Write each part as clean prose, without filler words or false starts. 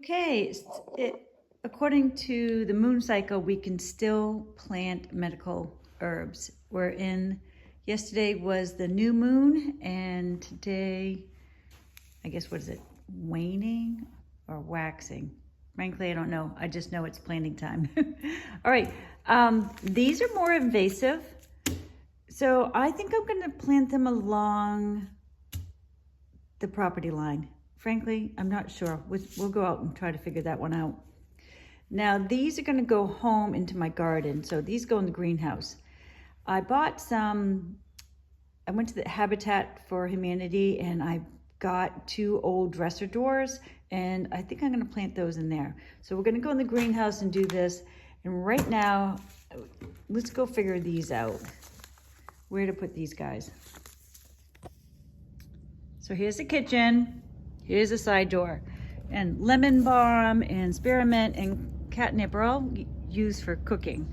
Okay, according to the moon cycle, we can still plant medical herbs. Yesterday was the new moon, and today, I guess, what is it, waning or waxing? Frankly, I don't know. I just know it's planting time. All right, these are more invasive. So I think I'm gonna plant them along the property line. Frankly, I'm not sure. We'll go out and try to figure that one out. Now, these are gonna go home into my garden. So these go in the greenhouse. I bought some, I went to the Habitat for Humanity and I got 2 old dresser doors, and I think I'm gonna plant those in there. So we're gonna go in the greenhouse and do this. And right now, let's go figure these out. Where to put these guys. So here's the kitchen. Here's a side door, and lemon balm and spearmint and catnip are all used for cooking.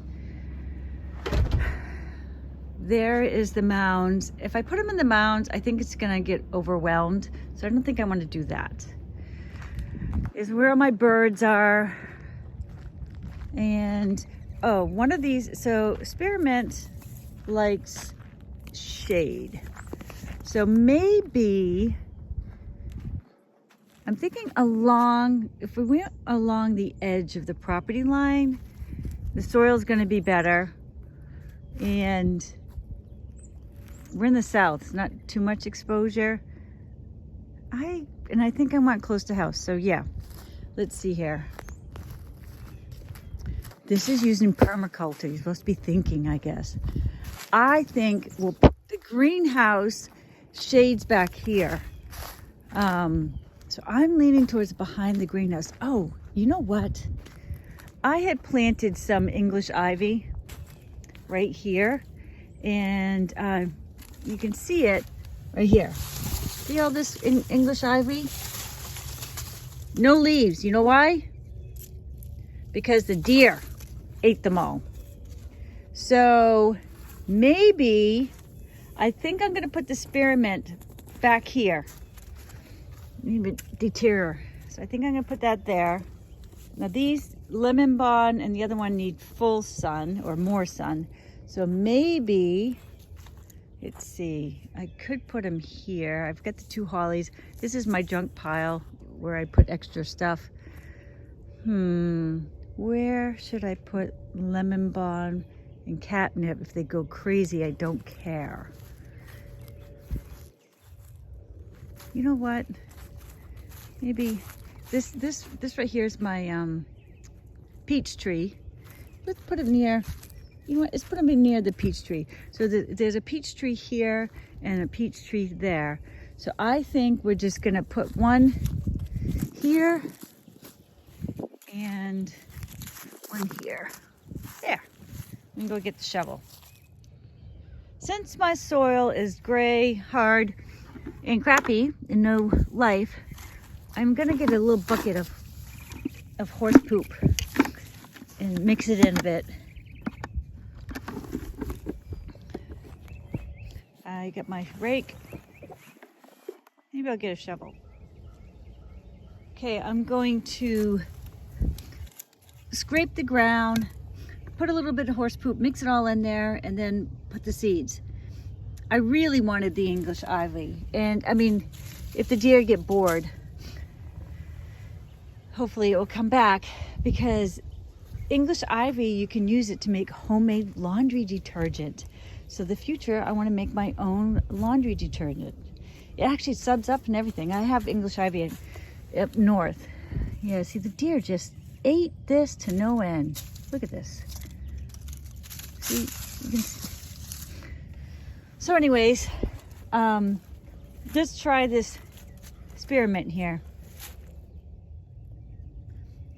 There is the mounds. If I put them in the mounds, I think it's gonna get overwhelmed. So I don't think I want to do that. Is where my birds are. And, oh, one of these, so spearmint likes shade. So maybe, I'm thinking if we went along the edge of the property line, the soil's gonna be better. And we're in the south, it's not too much exposure. I think I want close to house, so yeah. Let's see here. This is using permaculture. You're supposed to be thinking, I guess. I think we'll put the greenhouse shades back here. So I'm leaning towards behind the greenhouse. Oh, you know what? I had planted some English ivy right here, and you can see it right here. See all this English ivy? No leaves. You know why? Because the deer ate them all. So maybe, I think I'm gonna put the spearmint back here. Maybe deter. So I think I'm gonna put that there. Now these, lemon balm and the other one need full sun or more sun. So maybe, let's see, I could put them here. I've got the 2 hollies. This is my junk pile where I put extra stuff. Where should I put lemon balm and catnip? If they go crazy, I don't care. You know what? Maybe this right here is my peach tree. Let's put it near, you know what, let's put them in near the peach tree. So there's a peach tree here and a peach tree there. So I think we're just gonna put one here and one here. There. I'm gonna go get the shovel. Since my soil is gray, hard, and crappy and no life, I'm gonna get a little bucket of horse poop and mix it in a bit. I got my rake. Maybe I'll get a shovel. Okay, I'm going to scrape the ground, put a little bit of horse poop, mix it all in there, and then put the seeds. I really wanted the English ivy. And I mean, if the deer get bored, hopefully it will come back, because English ivy, you can use it to make homemade laundry detergent. So the future, I want to make my own laundry detergent. It actually suds up and everything. I have English ivy up north. Yeah, see, the deer just ate this to no end. Look at this. See, you can see. So anyways, let's try this spearmint here.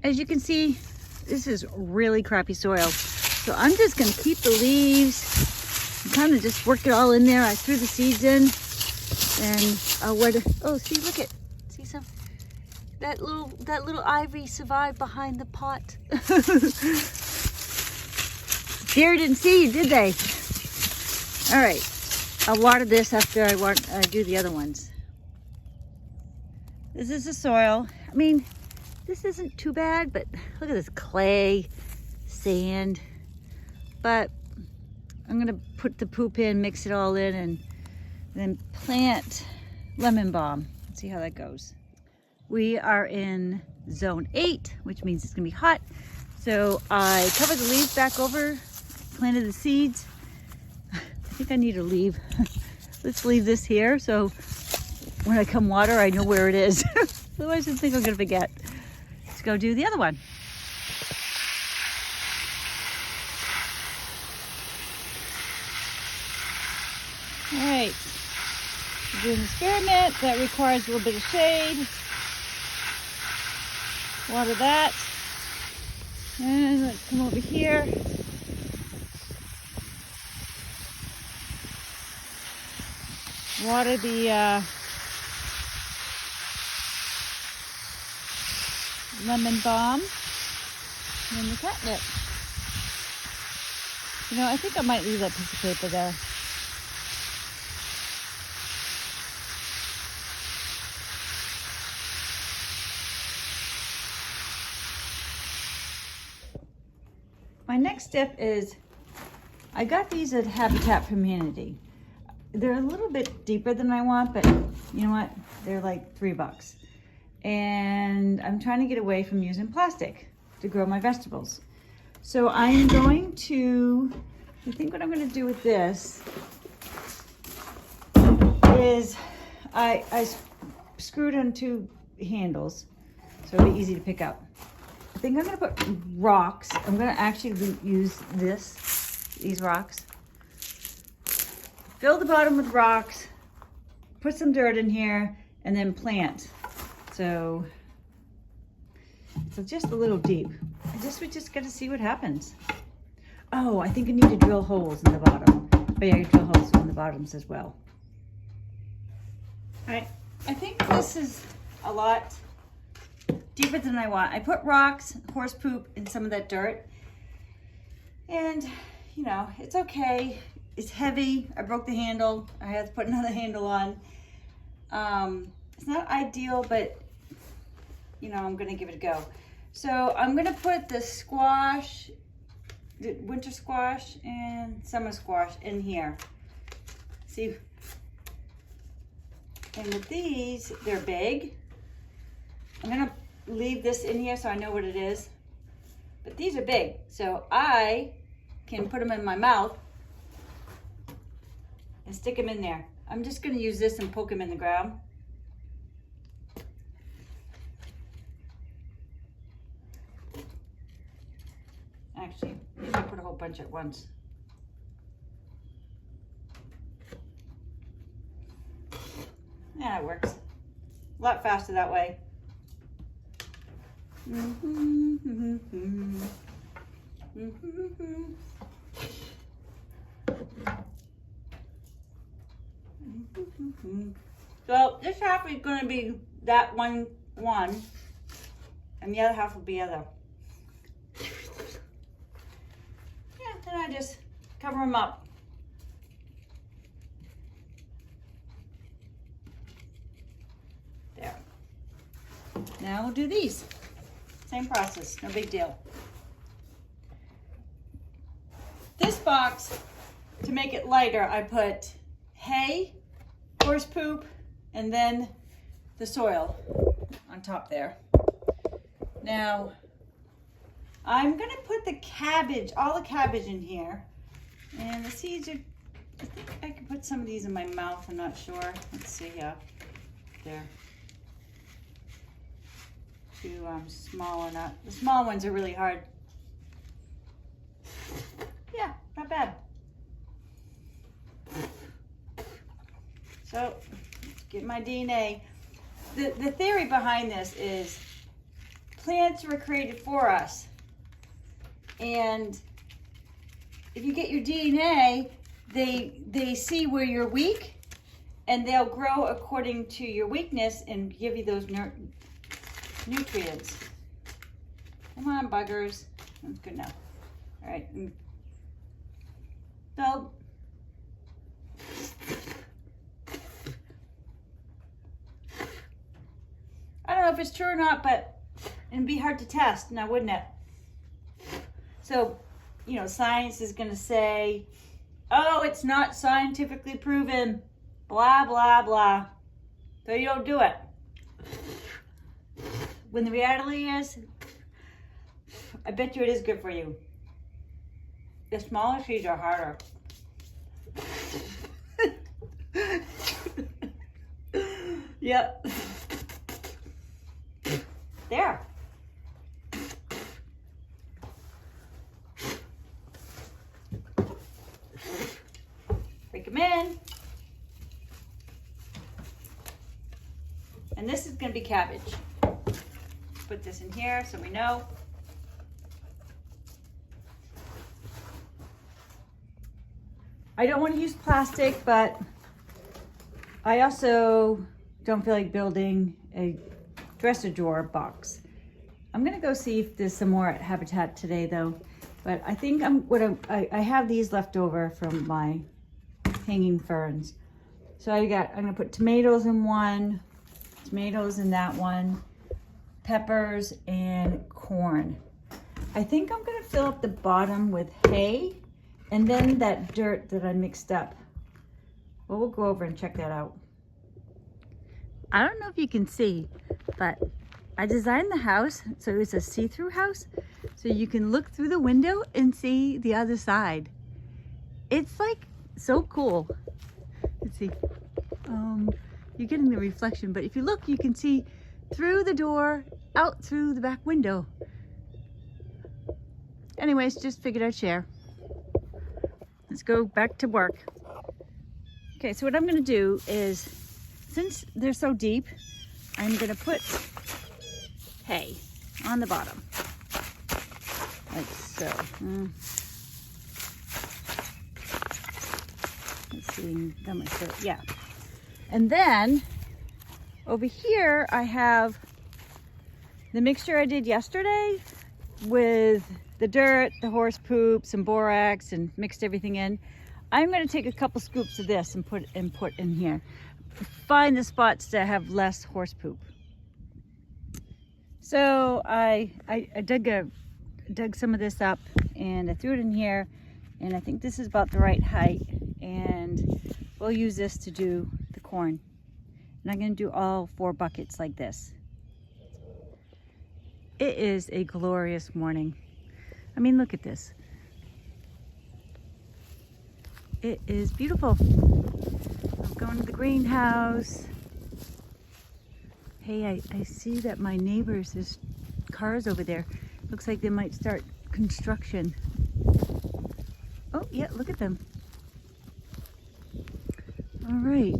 As you can see, this is really crappy soil. So I'm just gonna keep the leaves and kind of just work it all in there. I threw the seeds in, and oh, see, look at, see some, that little ivy survived behind the pot. Deer didn't see you, did they? All right, I'll water this after I do the other ones. This is the soil. I mean, This isn't too bad, but look at this clay, sand. But I'm gonna put the poop in, mix it all in, and then plant lemon balm. Let's see how that goes. We are in zone 8, which means it's gonna be hot. So I covered the leaves back over, planted the seeds. I think I need to leave. Let's leave this here so when I come water, I know where it is. Otherwise I think I'm gonna forget. Let's go do the other one. All right, we're doing experiment. That requires a little bit of shade. Water that. And let's come over here. Water the lemon balm and the catnip. You know, I think I might leave that piece of paper there. My next step is, I got these at Habitat for Humanity. They're a little bit deeper than I want, but you know what? They're like $3. And I'm trying to get away from using plastic to grow my vegetables. So I'm going to, I think what I'm going to do with this is I screwed on 2 handles so it'll be easy to pick up. I think I'm going to put rocks. I'm going to actually use these rocks. Fill the bottom with rocks, put some dirt in here, and then plant. So just a little deep. We just got to see what happens. Oh, I think I need to drill holes in the bottom. But yeah, I can drill holes in the bottoms as well. All right, I think this is a lot deeper than I want. I put rocks, horse poop, and some of that dirt. And, you know, it's okay. It's heavy. I broke the handle. I have to put another handle on. It's not ideal, but, you know, I'm going to give it a go. So I'm going to put the squash, the winter squash and summer squash in here. See? And with these, they're big. I'm going to leave this in here so I know what it is. But these are big, so I can put them in my mouth and stick them in there. I'm just going to use this and poke them in the ground. Actually, maybe I'll put a whole bunch at once. Yeah, it works. A lot faster that way. So this half is going to be that one, and the other half will be other. Yeah, then I just cover them up. There. Now we'll do these. Same process, no big deal. This box, to make it lighter, I put hay, horse poop, and then the soil on top there. Now, I'm gonna put the cabbage, all the cabbage in here. And the seeds are, I think I can put some of these in my mouth, I'm not sure. Let's see here. There. Too small or not. The small ones are really hard. Yeah, not bad. So, let's get my DNA. The theory behind this is plants were created for us. And if you get your DNA, they see where you're weak, and they'll grow according to your weakness and give you those nutrients. Come on, buggers. That's good enough. All right. So, I don't know if it's true or not, but And it'd be hard to test now, wouldn't it? So, you know, science is going to say, oh, it's not scientifically proven, blah, blah, blah. So you don't do it. When the reality is, I bet you it is good for you. The smaller seeds are harder. Yep. There. Break them in. And this is going to be cabbage. Put this in here so we know. I don't want to use plastic, but I also don't feel like building a dresser drawer box. I'm gonna go see if there's some more at Habitat today though, but I think I have these left over from my hanging ferns. So I'm gonna put tomatoes in one, tomatoes in that one, peppers and corn. I think I'm gonna fill up the bottom with hay and then that dirt that I mixed up. Well, we'll go over and check that out. I don't know if you can see, but I designed the house so it's a see-through house, so you can look through the window and see the other side. It's like so cool. Let's see. You're getting the reflection, but if you look, you can see through the door, out through the back window. Anyways, just figured I'd share. Let's go back to work. Okay, so what I'm gonna do is, since they're so deep, I'm gonna put hay on the bottom, like so. Let's see, got my shirt, yeah. And then over here, I have the mixture I did yesterday with the dirt, the horse poop, some borax, and mixed everything in. I'm going to take a couple scoops of this and put in here. Find the spots that have less horse poop. So I dug some of this up and I threw it in here, and I think this is about the right height, and we'll use this to do the corn. And I'm going to do all 4 buckets like this. It is a glorious morning. I mean, look at this. It is beautiful. I'm going to the greenhouse. Hey, I see that my neighbors, there's cars over there. Looks like they might start construction. Oh, yeah, look at them. All right.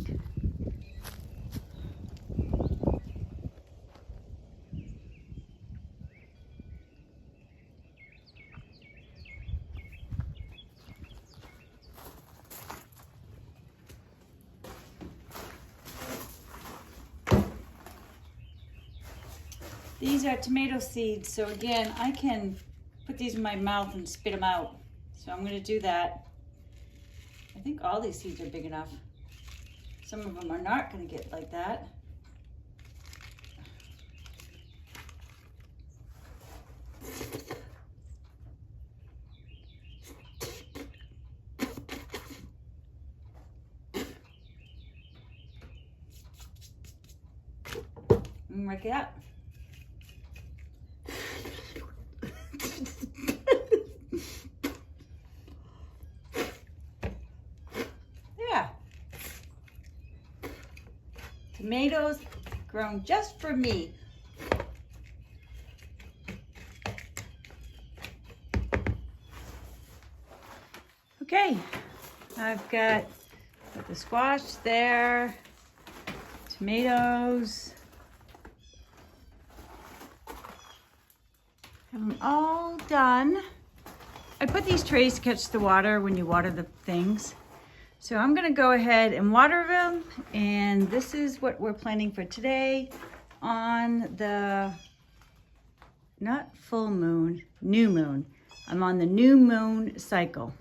These are tomato seeds, so again, I can put these in my mouth and spit them out. So I'm gonna do that. I think all these seeds are big enough. Some of them are not gonna get like that. And work it up. Tomatoes grown just for me. Okay, I've got the squash there, tomatoes. Have them all done. I put these trays to catch the water when you water the things. So I'm gonna go ahead and water them, and this is what we're planning for today on the, not full moon, new moon. I'm on the new moon cycle.